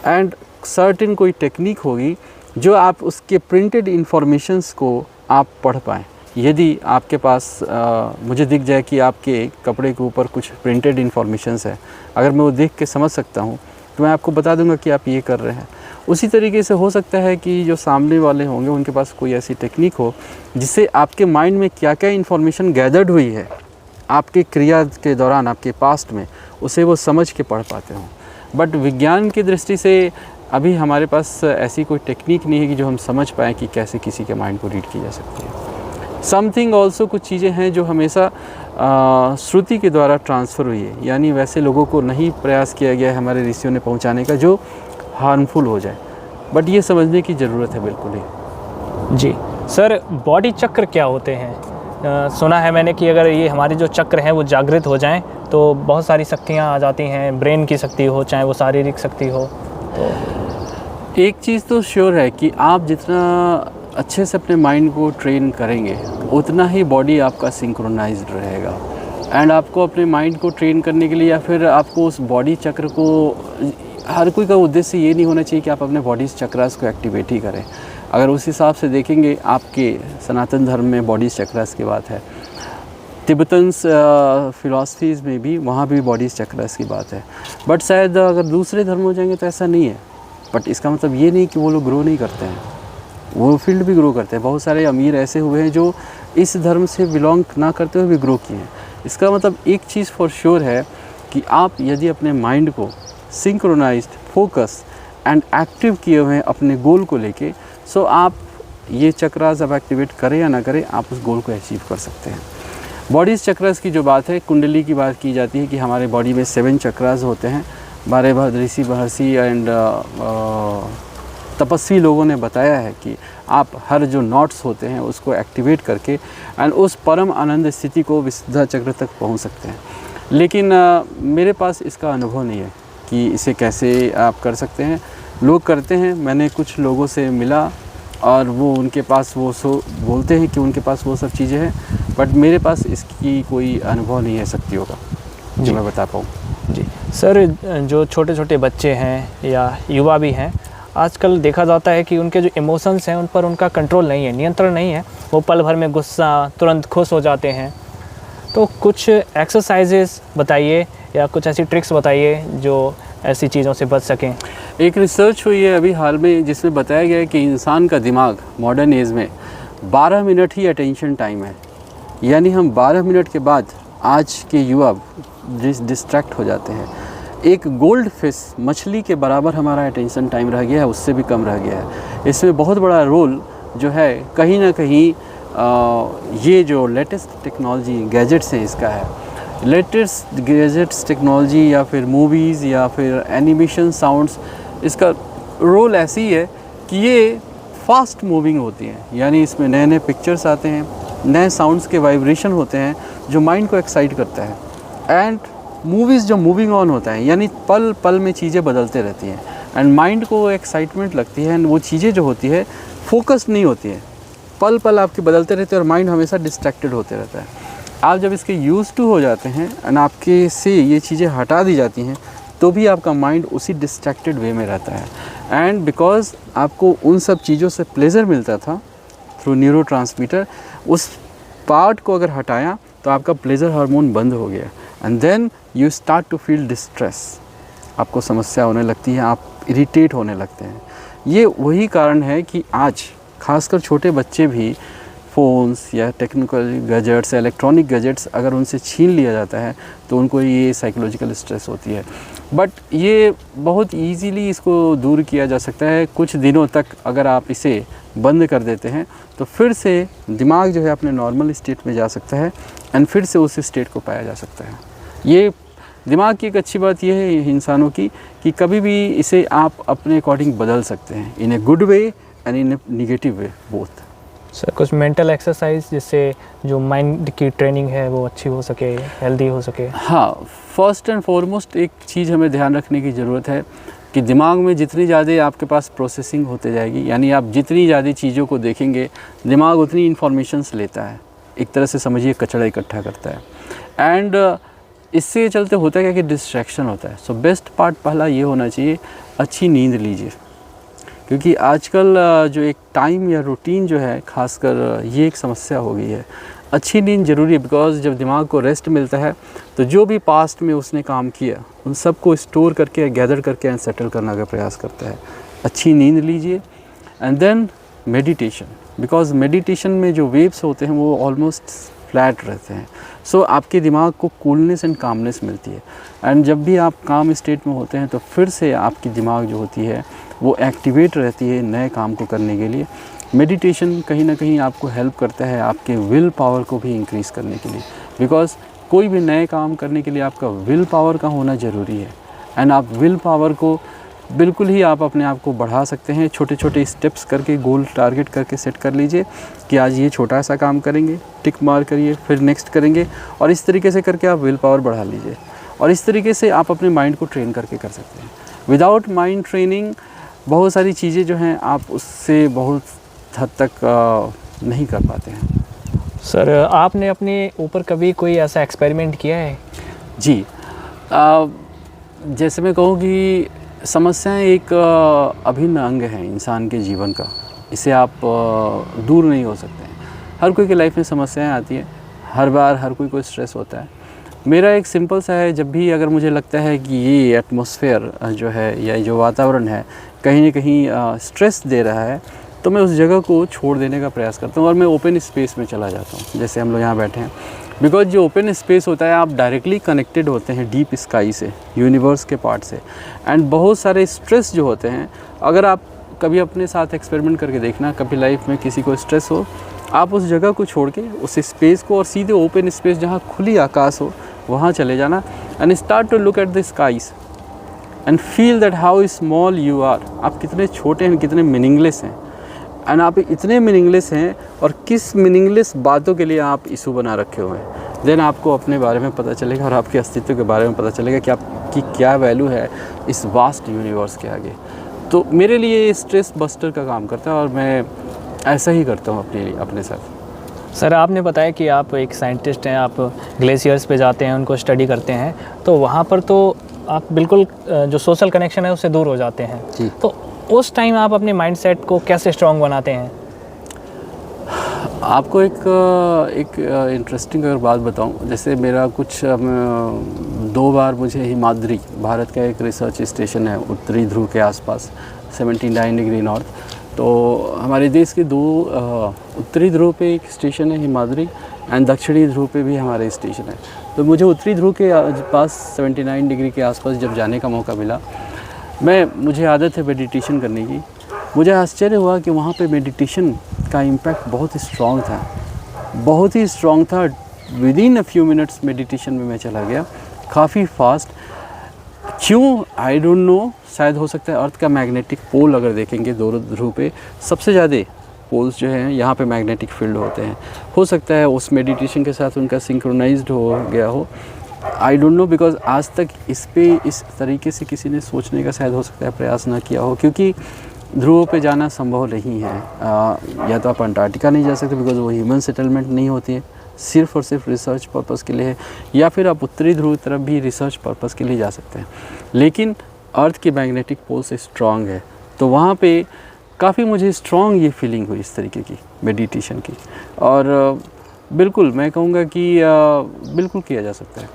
एंड सर्टेन कोई टेक्निक होगी जो आप उसके प्रिंटेड इन्फॉर्मेशंस को आप पढ़ पाएँ। यदि आपके पास मुझे दिख जाए कि आपके कपड़े के ऊपर कुछ प्रिंटेड इन्फॉर्मेशंस है, अगर मैं वो देख के समझ सकता हूँ तो मैं आपको बता दूंगा कि आप ये कर रहे हैं। उसी तरीके से हो सकता है कि जो सामने वाले होंगे उनके पास कोई ऐसी टेक्निक हो जिससे आपके माइंड में क्या क्या इन्फॉर्मेशन गैदर्ड हुई है आपके क्रिया के दौरान, आपके पास्ट में, उसे वो समझ के पढ़ पाते हों। बट विज्ञान की दृष्टि से अभी हमारे पास ऐसी कोई टेक्निक नहीं है कि जो हम समझ पाएँ कि कैसे किसी के माइंड को रीड की जा सकती है। समथिंग ऑल्सो, कुछ चीज़ें हैं जो हमेशा श्रुति के द्वारा ट्रांसफ़र हुई है, यानी वैसे लोगों को नहीं प्रयास किया गया है हमारे ऋषियों ने पहुंचाने का जो हार्मफुल हो जाए, बट ये समझने की ज़रूरत है बिल्कुल ही। जी सर, बॉडी चक्र क्या होते हैं? सुना है मैंने कि अगर ये हमारे जो चक्र हैं वो जागृत हो जाएं तो बहुत सारी शक्तियाँ आ जाती हैं, ब्रेन की शक्ति हो चाहे वो शारीरिक शक्ति हो। तो एक चीज़ तो श्योर है कि आप जितना अच्छे से अपने माइंड को ट्रेन करेंगे उतना ही बॉडी आपका सिंक्रोनाइज्ड रहेगा। एंड आपको अपने माइंड को ट्रेन करने के लिए, या फिर आपको उस बॉडी चक्र को, हर कोई का उद्देश्य ये नहीं होना चाहिए कि आप अपने बॉडी चक्रास को एक्टिवेट ही करें। अगर उस हिसाब से देखेंगे, आपके सनातन धर्म में बॉडी चक्रास की बात है, तिब्बतन्स फिलॉसफीज़ में भी वहाँ भी बॉडी चक्रास की बात है। बट शायद अगर दूसरे धर्म हो जाएंगे तो ऐसा नहीं है। बट इसका मतलब ये नहीं कि वो लोग ग्रो नहीं करते हैं, वो फील्ड भी ग्रो करते हैं। बहुत सारे अमीर ऐसे हुए हैं जो इस धर्म से बिलोंग ना करते हुए भी ग्रो किए हैं। इसका मतलब एक चीज़ फॉर श्योर है कि आप यदि अपने माइंड को सिंक्रोनाइज्ड, फोकस एंड एक्टिव किए हुए हैं अपने गोल को लेके, सो आप ये चक्रास अब एक्टिवेट करें या ना करें, आप उस गोल को अचीव कर सकते हैं। बॉडीज चक्रास की जो बात है, कुंडली की बात की जाती है कि हमारे बॉडी में 7 चक्रास होते हैं। हमारे ऋषि महर्षि एंड तपस्वी लोगों ने बताया है कि आप हर जो नॉट्स होते हैं उसको एक्टिवेट करके एंड उस परम आनंद स्थिति को विशुद्ध चक्र तक पहुंच सकते हैं। लेकिन मेरे पास इसका अनुभव नहीं है कि इसे कैसे आप कर सकते हैं। लोग करते हैं, मैंने कुछ लोगों से मिला और वो उनके पास वो बोलते हैं कि उनके पास वो सब चीज़ें हैं, बट मेरे पास इसकी कोई अनुभव नहीं है शक्तियों का जो मैं बता पाऊँ। जी सर, जो छोटे छोटे बच्चे हैं या युवा भी हैं, आजकल देखा जाता है कि उनके जो इमोशंस हैं उन पर उनका कंट्रोल नहीं है, नियंत्रण नहीं है। वो पल भर में गुस्सा, तुरंत खुश हो जाते हैं। तो कुछ एक्सरसाइजेस बताइए या कुछ ऐसी ट्रिक्स बताइए जो ऐसी चीज़ों से बच सकें। एक रिसर्च हुई है अभी हाल में जिसमें बताया गया है कि इंसान का दिमाग मॉडर्न एज में 12 मिनट ही अटेंशन टाइम है। यानी हम 12 मिनट के बाद आज के युवा डिस्ट्रैक्ट हो जाते हैं। एक गोल्ड फिश मछली के बराबर हमारा अटेंशन टाइम रह गया है, उससे भी कम रह गया है। इसमें बहुत बड़ा रोल जो है कहीं ना कहीं ये जो लेटेस्ट टेक्नोलॉजी गैजेट्स हैं इसका है। लेटेस्ट गैजेट्स टेक्नोलॉजी या फिर मूवीज़ या फिर एनिमेशन साउंड्स, इसका रोल ऐसी है कि ये फास्ट मूविंग होती हैं। यानी इसमें नए नए पिक्चर्स आते हैं, नए साउंड्स के वाइब्रेशन होते हैं जो माइंड को एक्साइट करता है। एंड मूवीज़ जो मूविंग ऑन होता है, यानी पल पल में चीज़ें बदलते रहती हैं एंड माइंड को एक्साइटमेंट लगती है। एंड वो चीज़ें जो होती है फोकस नहीं होती है, पल पल आपके बदलते रहते हैं और माइंड हमेशा डिस्ट्रैक्टेड होते रहता है। आप जब इसके यूज़ टू हो जाते हैं एंड आपके से ये चीज़ें हटा दी जाती हैं तो भी आपका माइंड उसी डिस्ट्रैक्टेड वे में रहता है। एंड बिकॉज आपको उन सब चीज़ों से प्लेजर मिलता था थ्रू न्यूरोट्रांसमीटर, उस पार्ट को अगर हटाया तो आपका प्लेजर हार्मोन बंद हो गया and then you start to feel distress. आपको समस्या होने लगती है, आप इरिटेट होने लगते हैं। ये वही कारण है कि आज खासकर छोटे बच्चे भी फ़ोन्स या टेक्निकल गैजेट्स, इलेक्ट्रॉनिक गैजेट्स अगर उनसे छीन लिया जाता है तो उनको ये साइकोलॉजिकल स्ट्रेस होती है। बट ये बहुत इजीली इसको दूर किया जा सकता है। कुछ दिनों तक अगर आप इसे बंद कर देते हैं तो फिर से दिमाग जो है अपने नॉर्मल स्टेट में जा सकता है एंड फिर से उस स्टेट को पाया जा सकता है। ये दिमाग की एक अच्छी बात यह है इंसानों की कि कभी भी इसे आप अपने अकॉर्डिंग बदल सकते हैं, in a good way and in a negative way both. Sir कुछ मेंटल एक्सरसाइज जिससे जो माइंड की ट्रेनिंग है वो अच्छी हो सके, हेल्दी हो सके। हाँ, फर्स्ट एंड फॉरमोस्ट एक चीज़ हमें ध्यान रखने की ज़रूरत है कि दिमाग में जितनी ज़्यादा आपके पास प्रोसेसिंग होते जाएगी, यानी आप जितनी ज़्यादा चीज़ों को देखेंगे दिमाग उतनी इन्फॉर्मेशंस लेता है, एक तरह से समझिए कचरा इकट्ठा करता है। एंड इससे चलते होता है क्या कि डिस्ट्रैक्शन होता है। सो बेस्ट पार्ट पहला ये होना चाहिए, अच्छी नींद लीजिए। क्योंकि आजकल जो एक टाइम या रूटीन जो है खासकर ये एक समस्या हो गई है। अच्छी नींद ज़रूरी है बिकॉज़ जब दिमाग को रेस्ट मिलता है तो जो भी पास्ट में उसने काम किया उन सब को स्टोर करके गैदर करके एंड सेटल करने का प्रयास करता है। अच्छी नींद लीजिए and then meditation, because meditation में जो वेव्स होते हैं वो ऑलमोस्ट फ्लैट रहते हैं। सो आपके दिमाग को कूलनेस एंड कामनेस मिलती है एंड जब भी आप काम स्टेट में होते हैं तो फिर से आपकी दिमाग जो होती है वो एक्टिवेट रहती है नए काम को करने के लिए। मेडिटेशन कहीं ना कहीं आपको हेल्प करता है आपके विल पावर को भी इंक्रीज़ करने के लिए, बिकॉज़ कोई भी नए काम करने के लिए आपका विल पावर का होना ज़रूरी है। एंड आप विल पावर को बिल्कुल ही आप अपने आप को बढ़ा सकते हैं। छोटे छोटे स्टेप्स करके गोल टारगेट करके सेट कर लीजिए कि आज ये छोटा सा काम करेंगे, टिक मार करिए, फिर नेक्स्ट करेंगे और इस तरीके से करके आप विल पावर बढ़ा लीजिए। और इस तरीके से आप अपने माइंड को ट्रेन करके कर सकते हैं। विदाउट माइंड ट्रेनिंग बहुत सारी चीज़ें जो हैं आप उससे बहुत हद तक नहीं कर पाते हैं। सर आपने अपने ऊपर कभी कोई ऐसा एक्सपेरिमेंट किया है? जी, जैसे मैं कहूँ कि समस्याएं एक अभिन्न अंग है इंसान के जीवन का, इसे आप दूर नहीं हो सकते हैं। हर कोई की लाइफ में समस्याएं आती हैं, हर बार हर कोई को स्ट्रेस होता है। मेरा एक सिंपल सा है, जब भी अगर मुझे लगता है कि ये एटमॉस्फेयर जो है या जो वातावरण है कहीं ना कहीं स्ट्रेस दे रहा है तो मैं उस जगह को छोड़ देने का प्रयास करता हूँ और मैं ओपन स्पेस में चला जाता हूँ। जैसे हम लोग यहाँ बैठे हैं, बिकॉज जो ओपन स्पेस होता है आप डायरेक्टली कनेक्टेड होते हैं डीप स्काई से, यूनिवर्स के पार्ट से। एंड बहुत सारे स्ट्रेस जो होते हैं, अगर आप कभी अपने साथ एक्सपेरिमेंट करके देखना, कभी लाइफ में किसी को स्ट्रेस हो, आप उस जगह को छोड़ के उस स्पेस को और सीधे ओपन स्पेस जहाँ खुली आकाश हो वहाँ चले जाना and start to look at the skies and feel that how small you are. आप कितने छोटे हैं, कितने मीनिंगलेस हैं एंड आप इतने मीनिंगलेस हैं और किस मीनिंगलेस बातों के लिए आप इशू बना रखे हुए हैं। देन आपको अपने बारे में पता चलेगा और आपके अस्तित्व के बारे में पता चलेगा कि आपकी क्या वैल्यू है इस वास्ट यूनिवर्स के आगे। तो मेरे लिए स्ट्रेस बस्टर का काम करता है और मैं ऐसा ही करता हूँ अपने साथ। सर आपने बताया कि आप एक साइंटिस्ट हैं, आप ग्लेशियर्स पे जाते हैं, उनको स्टडी करते हैं, तो वहाँ पर तो आप बिल्कुल जो सोशल कनेक्शन है उससे दूर हो जाते हैं जी। तो उस टाइम आप अपने माइंडसेट को कैसे स्ट्रॉन्ग बनाते हैं? आपको एक इंटरेस्टिंग अगर बात बताऊं, जैसे मेरा कुछ 2 बार मुझे हिमाद्री, भारत का एक रिसर्च स्टेशन है उत्तरी ध्रुव के आसपास 79 डिग्री नॉर्थ, तो हमारे देश के 2 उत्तरी ध्रुव पे एक स्टेशन है हिमाद्री एंड दक्षिणी ध्रुव पे भी हमारे स्टेशन है। तो मुझे उत्तरी ध्रुव के पास 79 डिग्री के आसपास जब जाने का मौका मिला, मुझे आदत है मेडिटेशन करने की। मुझे आश्चर्य हुआ कि वहाँ पे मेडिटेशन का इम्पैक्ट बहुत ही स्ट्रॉन्ग था, बहुत ही स्ट्रॉन्ग था। Within a few minutes meditation में मैं चला गया, काफ़ी फास्ट। क्यों? I don't know. शायद हो सकता है अर्थ का मैग्नेटिक पोल अगर देखेंगे दोनों ध्रुव पे सबसे ज़्यादा पोल्स जो हैं यहाँ पे मैग्नेटिक फील्ड होते हैं। हो सकता है उस मेडिटेशन के साथ उनका सिंक्रोनाइज्ड हो गया हो, आई डोंट नो, बिकॉज आज तक इस तरीके से किसी ने सोचने का शायद हो सकता है प्रयास ना किया हो, क्योंकि ध्रुवों पे जाना संभव नहीं है। या तो आप अंटार्कटिका नहीं जा सकते बिकॉज वो ह्यूमन सेटलमेंट नहीं होती है, सिर्फ़ और सिर्फ रिसर्च पर्पज़ के लिए है, या फिर आप उत्तरी ध्रुव तरफ भी रिसर्च पर्पज़ के लिए जा सकते हैं। लेकिन अर्थ की मैग्नेटिक पोल से स्ट्रॉन्ग है, तो वहाँ पे काफ़ी मुझे स्ट्रॉन्ग ये फीलिंग हुई इस तरीके की मेडिटेशन की। और बिल्कुल मैं कहूँगा कि बिल्कुल किया जा सकता है।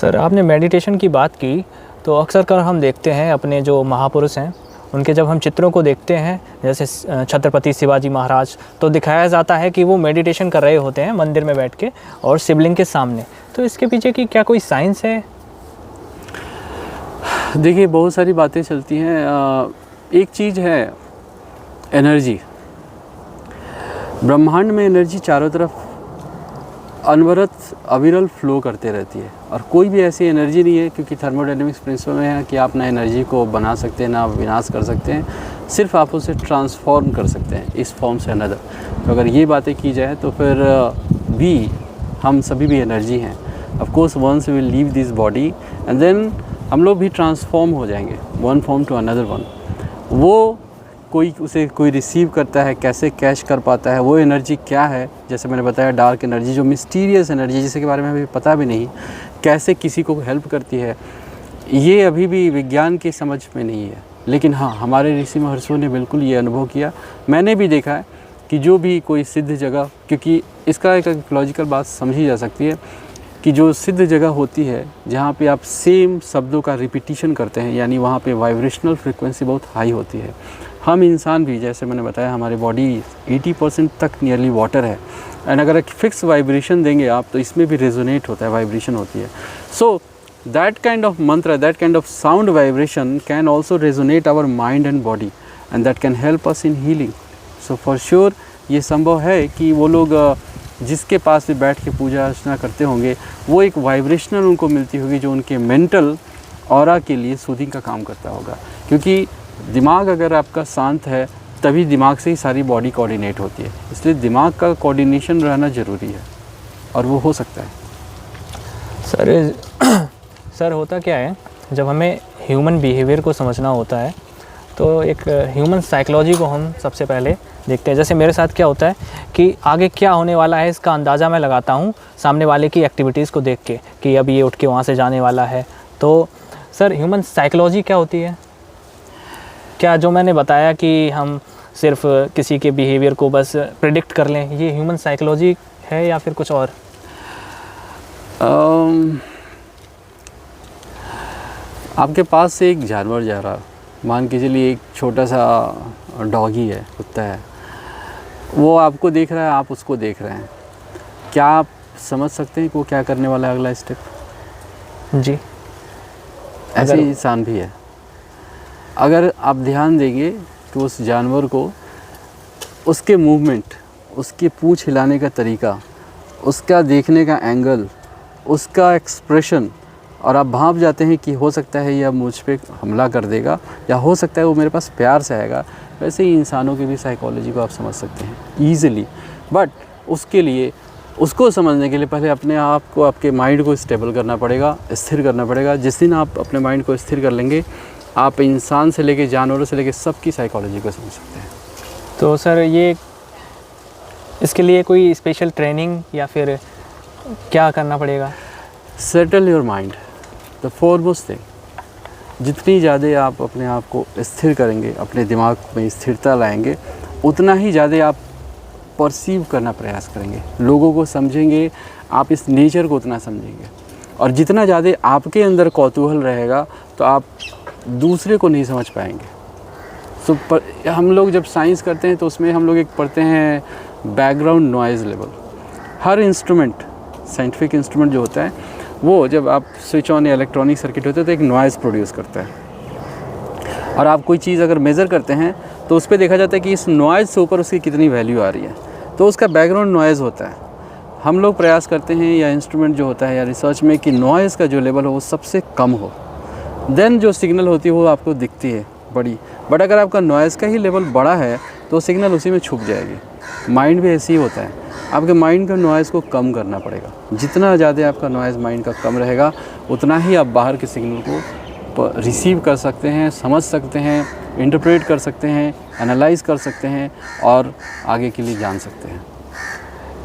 सर आपने मेडिटेशन की बात की, तो अक्सर कर हम देखते हैं अपने जो महापुरुष हैं उनके जब हम चित्रों को देखते हैं, जैसे छत्रपति शिवाजी महाराज, तो दिखाया जाता है कि वो मेडिटेशन कर रहे होते हैं मंदिर में बैठ के और शिवलिंग के सामने। तो इसके पीछे की क्या कोई साइंस है? देखिए बहुत सारी बातें चलती हैं। एक चीज़ है एनर्जी। ब्रह्मांड में एनर्जी चारों तरफ अनवरत अविरल फ्लो करते रहती है, और कोई भी ऐसी एनर्जी नहीं है, क्योंकि थर्मोडायनेमिक्स प्रिंसिपल में है कि आप ना एनर्जी को बना सकते हैं ना विनाश कर सकते हैं, सिर्फ आप उसे ट्रांसफॉर्म कर सकते हैं इस फॉर्म से अनदर। तो अगर ये बातें की जाए तो फिर भी हम सभी भी एनर्जी हैं। Of course once we will leave this body and then हम लोग भी ट्रांसफॉर्म हो जाएंगे one form to another one. वो कोई रिसीव करता है, कैसे कैश कर पाता है, वो एनर्जी क्या है, जैसे मैंने बताया डार्क एनर्जी, जो मिस्टीरियस एनर्जी जिसके बारे में अभी पता भी नहीं, कैसे किसी को हेल्प करती है, ये अभी भी विज्ञान की समझ में नहीं है। लेकिन हाँ, हमारे ऋषि महर्षियों ने बिल्कुल ये अनुभव किया। मैंने भी देखा है कि जो भी कोई सिद्ध जगह, क्योंकि इसका एक इकोलॉजिकल बात समझी जा सकती है कि जो सिद्ध जगह होती है जहाँ पे आप सेम शब्दों का रिपीटिशन करते हैं, यानी वहाँ पे वाइब्रेशनल फ्रीक्वेंसी बहुत हाई होती है। हम इंसान भी, जैसे मैंने बताया, हमारी बॉडी 80% तक नियरली वाटर है, एंड अगर एक फिक्स वाइब्रेशन देंगे आप तो इसमें भी रेजोनेट होता है, वाइब्रेशन होती है। So that kind of mantra, that kind of sound vibration can also resonate our mind and body, and that can help us in healing. So for sure ये संभव है कि वो लोग जिसके पास भी बैठ के पूजा अर्चना करते होंगे, वो एक वाइब्रेशनल उनको मिलती होगी जो उनके मेंटल ऑरा के लिए सूदिंग का काम करता होगा। क्योंकि दिमाग अगर आपका शांत है तभी दिमाग से ही सारी बॉडी कोऑर्डिनेट होती है, इसलिए दिमाग का कोऑर्डिनेशन रहना ज़रूरी है, और वो हो सकता है। सर होता क्या है, जब हमें ह्यूमन बिहेवियर को समझना होता है तो एक ह्यूमन साइकोलॉजी को हम सबसे पहले देखते हैं। जैसे मेरे साथ क्या होता है कि आगे क्या होने वाला है इसका अंदाज़ा मैं लगाता हूँ सामने वाले की एक्टिविटीज़ को देख के, कि अब ये उठ के वहाँ से जाने वाला है। तो सर ह्यूमन साइकोलॉजी क्या होती है? क्या जो मैंने बताया कि हम सिर्फ किसी के बिहेवियर को बस प्रिडिक्ट कर लें, ये ह्यूमन साइकोलॉजी है या फिर कुछ और? आपके पास से एक जानवर जा रहा, मान के चलिए एक छोटा सा डॉगी है, कुत्ता है, वो आपको देख रहा है, आप उसको देख रहे हैं, क्या आप समझ सकते हैं कि वो क्या करने वाला है अगला स्टेप? जी। ऐसे ही इंसान भी है। अगर आप ध्यान देंगे कि उस जानवर को, उसके मूवमेंट, उसकी पूँछ हिलाने का तरीका, उसका देखने का एंगल, उसका एक्सप्रेशन, और आप भांप जाते हैं कि हो सकता है यह मुझ पे हमला कर देगा, या हो सकता है वो मेरे पास प्यार से आएगा। वैसे ही इंसानों की भी साइकोलॉजी को आप समझ सकते हैं ईज़िली। बट उसके लिए, उसको समझने के लिए पहले अपने आप को, आपके माइंड को स्टेबल करना पड़ेगा, स्थिर करना पड़ेगा। जिस दिन आप अपने माइंड को स्थिर कर लेंगे, आप इंसान से लेके जानवरों से लेके सबकी साइकोलॉजी को समझ सकते हैं। तो सर ये इसके लिए कोई स्पेशल ट्रेनिंग या फिर क्या करना पड़ेगा? Settle your mind, the foremost thing. जितनी ज़्यादा आप अपने आप को स्थिर करेंगे, अपने दिमाग में स्थिरता लाएंगे, उतना ही ज़्यादा आप परसीव करना प्रयास करेंगे, लोगों को समझेंगे, आप इस नेचर को उतना समझेंगे। और जितना ज़्यादा आपके अंदर कौतूहल रहेगा तो आप दूसरे को नहीं समझ पाएंगे। तो हम लोग जब साइंस करते हैं तो उसमें हम लोग एक पढ़ते हैं बैकग्राउंड नॉइज़ लेवल। हर इंस्ट्रूमेंट, साइंटिफिक इंस्ट्रूमेंट जो होता है वो जब आप स्विच ऑन या इलेक्ट्रॉनिक सर्किट होता है तो एक नॉइज़ प्रोड्यूस करता है। और आप कोई चीज़ अगर मेज़र करते हैं तो उस पर देखा जाता है कि इस नॉइज़ से ऊपर उसकी कितनी वैल्यू आ रही है, तो उसका बैकग्राउंड नॉइज़ होता है। हम लोग प्रयास करते हैं या इंस्ट्रूमेंट जो होता है या रिसर्च में कि नॉइज़ का जो लेवल हो वो सबसे कम हो, देन जो सिग्नल होती है वो आपको दिखती है बड़ी। बट अगर आपका नॉइज़ का ही लेवल बड़ा है तो सिग्नल उसी में छुप जाएगी। माइंड भी ऐसे ही होता है, आपके माइंड का नॉइज़ को कम करना पड़ेगा। जितना ज़्यादा आपका नॉइज़ माइंड का कम रहेगा उतना ही आप बाहर के सिग्नल को रिसीव कर सकते हैं, समझ सकते हैं, इंटरप्रेट कर सकते हैं, एनालाइज कर सकते हैं और आगे के लिए जान सकते हैं।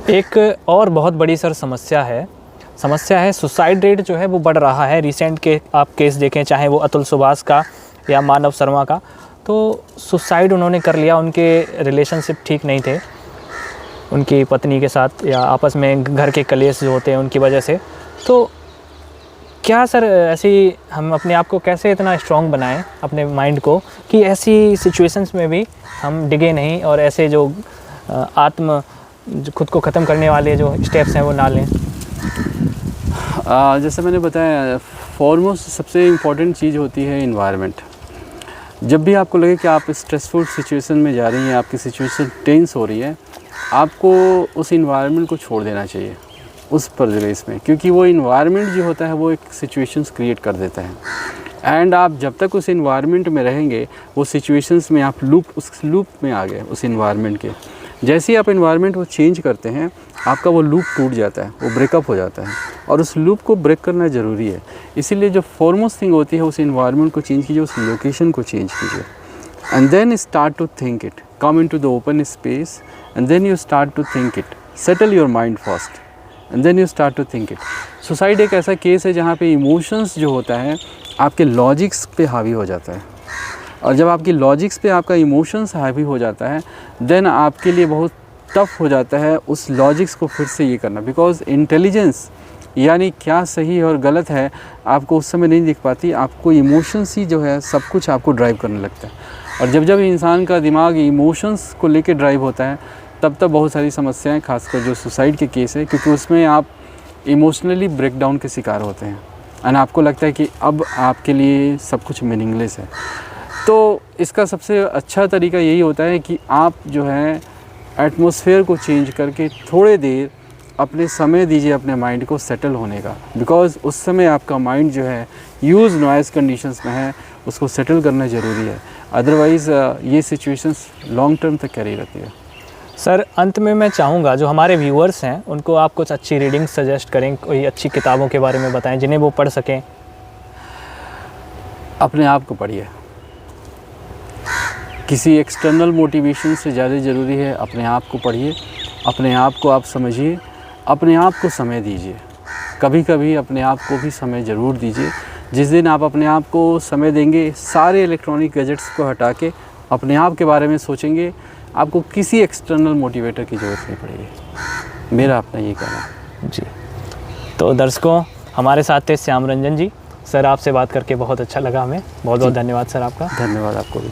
एक और बहुत बड़ी सर समस्या है सुसाइड रेट जो है वो बढ़ रहा है। रिसेंट के आप केस देखें, चाहे वो अतुल सुभाष का या मानव शर्मा का, तो सुसाइड उन्होंने कर लिया। उनके रिलेशनशिप ठीक नहीं थे उनकी पत्नी के साथ, या आपस में घर के कलेश जो होते हैं उनकी वजह से। तो क्या सर ऐसी हम अपने आप को कैसे इतना स्ट्रॉन्ग बनाएं, अपने माइंड को, कि ऐसी सिचुएशंस में भी हम डिगे नहीं और ऐसे जो खुद को ख़त्म करने वाले जो स्टेप्स हैं वो ना लें? जैसे मैंने बताया, फॉरमोस्ट सबसे इम्पॉर्टेंट चीज़ होती है इन्वायरमेंट। जब भी आपको लगे कि आप स्ट्रेसफुल सिचुएशन में जा रही हैं, आपकी सिचुएशन टेंस हो रही है, आपको उस इन्वायरमेंट को छोड़ देना चाहिए उस परिवेश में, क्योंकि वो इन्वायरमेंट जो होता है वो एक सिचुएशंस क्रिएट कर देता है। एंड आप जब तक उस इन्वायरमेंट में रहेंगे, वो सिचुएशंस में आप उस लूप में आ गए उस इन्वायरमेंट के। जैसे ही आप इन्वायरमेंट को चेंज करते हैं, आपका वो लूप टूट जाता है, वो ब्रेकअप हो जाता है, और उस लूप को ब्रेक करना ज़रूरी है। इसीलिए जो फॉरमोस्ट थिंग होती है, उस इन्वायरमेंट को चेंज कीजिए, उस लोकेशन को चेंज कीजिए, and then start to think it, come into the open space, and then you start to think it, settle your mind first, and then you start to think it. Suicide एक ऐसा केस है जहाँ पे इमोशंस जो होता है आपके लॉजिक्स पे हावी हो जाता है, और जब आपकी लॉजिक्स पे आपका इमोशंस हावी हो जाता है, देन आपके लिए बहुत टफ हो जाता है उस लॉजिक्स को फिर से ये करना, बिकॉज इंटेलिजेंस यानी क्या सही और गलत है आपको उस समय नहीं दिख पाती, आपको इमोशंस ही जो है सब कुछ आपको ड्राइव करने लगता है। और जब जब इंसान का दिमाग इमोशंस को लेकर ड्राइव होता है, तब तब बहुत सारी समस्याएं, खासकर जो सुसाइड के केस है, क्योंकि उसमें आप इमोशनली ब्रेकडाउन के शिकार होते हैं एंड आपको लगता है कि अब आपके लिए सब कुछ मीनिंगलेस है। तो इसका सबसे अच्छा तरीका यही होता है कि आप जो है एटमॉस्फेयर को चेंज करके थोड़े देर अपने समय दीजिए अपने माइंड को सेटल होने का, बिकॉज़ उस समय आपका माइंड जो है यूज़ नॉइज़ कंडीशंस में है, उसको सेटल करना ज़रूरी है। अदरवाइज़ ये सिचुएशंस लॉन्ग टर्म तक कैरी रहती है। सर अंत में मैं चाहूँगा जो हमारे व्यूअर्स हैं उनको आप कुछ अच्छी रीडिंग सजेस्ट करें, कोई अच्छी किताबों के बारे में बताएं जिन्हें वो पढ़ सकें। अपने आप को पढ़िए, किसी एक्सटर्नल मोटिवेशन से ज़्यादा ज़रूरी है अपने आप को पढ़िए, अपने आप को आप समझिए, अपने आप को समय दीजिए। कभी कभी अपने आप को भी समय ज़रूर दीजिए। जिस दिन आप अपने आप को समय देंगे, सारे इलेक्ट्रॉनिक गैजेट्स को हटा के अपने आप के बारे में सोचेंगे, आपको किसी एक्सटर्नल मोटिवेटर की ज़रूरत नहीं पड़ेगी। मेरा अपना ये कहना है जी। तो दर्शकों, हमारे साथ थे श्याम रंजन जी। सर आपसे बात करके बहुत अच्छा लगा हमें, बहुत बहुत धन्यवाद सर आपका। धन्यवाद आपको भी।